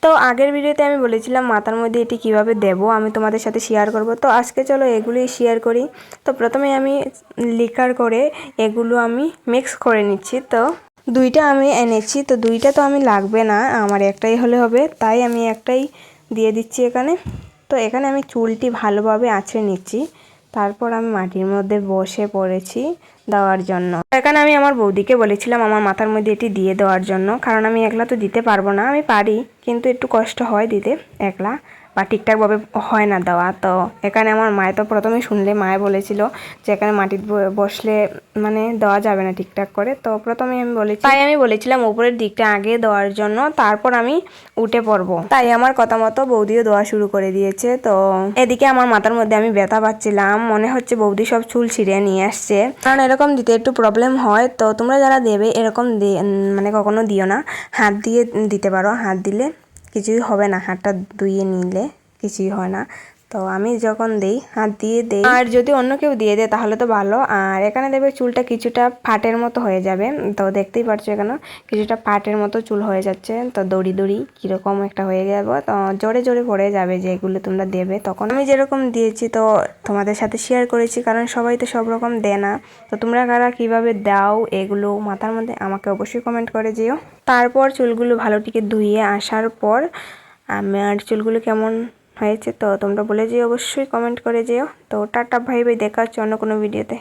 তো আগের ভিডিওতে আমি বলেছিলাম মাথার মধ্যে এটি কিভাবে দেব আমি তোমাদের সাথে শেয়ার করব। তো আজকে চলো এগুলি শেয়ার করি। তো প্রথমে আমি লিকার করে এগুলো আমি মিক্স করে নিচ্ছি। তো দুইটা আমি এনেছি, তো দুইটা তো আমি লাগবে না, আমার একটাই হলে হবে, তাই আমি একটাই দিয়ে দিচ্ছি এখানে। তো এখানে আমি চুলটি ভালোভাবে আঁচড়ে নিচ্ছি, তারপর আমি মাটির মধ্যে বসে পড়েছি দেওয়ার জন্য। এখানে আমি আমার বৌদিকে বলেছিলাম আমার মাথার মধ্যে এটি দিয়ে দেওয়ার জন্য, কারণ আমি একলা তো দিতে পারবো না, আমি পারি কিন্তু একটু কষ্ট হয় দিতে একলা, বা ঠিকঠাকভাবে হয় না দেওয়া। তো এখানে আমার মায়ে তো প্রথমে শুনলে মায়ে বলেছিল যে এখানে মাটির বসলে মানে দেওয়া যাবে না ঠিকঠাক করে। তো প্রথমে আমি বলেছি, তাই আমি বলেছিলাম উপরের দিকটা আগে দেওয়ার জন্য, তারপর আমি উঠে পড়বো। তাই আমার কথা মতো বৌদিও দেওয়া শুরু করে দিয়েছে। তো এদিকে আমার মাথার মধ্যে আমি ব্যথা পাচ্ছিলাম, মনে হচ্ছে বৌদি সব চুল ছিঁড়ে নিয়ে আসছে, কারণ এরকম দিতে একটু প্রবলেম হয়। তো তোমরা যারা দেবে এরকম মানে কখনো দিও না, হাত দিয়ে দিতে পারো, হাত দিলে কিছুই হবে না, হাতটা ধুইয়ে নিলে কিছুই হয় না। তো আমি যখন দেই হাত দিয়ে দেই, আর যদি অন্য কেউ দিয়ে দেয় তাহলে তো ভালো। আর এখানে দেবে চুলটা কিছুটা ফাটের মতো হয়ে যাবে, তো দেখতেই পারছো এখানে কিছুটা ফাটের মতো চুল হয়ে যাচ্ছে। তো দড়ি দড়ি কীরকম একটা হয়ে যাব, তো জোরে জোরে পড়ে যাবে যেগুলো তোমরা দেবে। তখন আমি যেরকম দিয়েছি তো তোমাদের সাথে শেয়ার করেছি, কারণ সবাই তো সব রকম দেয় না। তো তোমরা কারা কীভাবে দাও এগুলো মাথার মধ্যে আমাকে অবশ্যই কমেন্ট করে যেও। তারপর চুলগুলো ভালোটিকে ধুয়ে আসার পর আমার চুলগুলো কেমন হয়েছে তো তোমরা বলে যেও, অবশ্যই কমেন্ট করে যেও। তো টাটা, ভাই ভাই, দেখা হচ্ছে অন্য কোনো ভিডিওতে।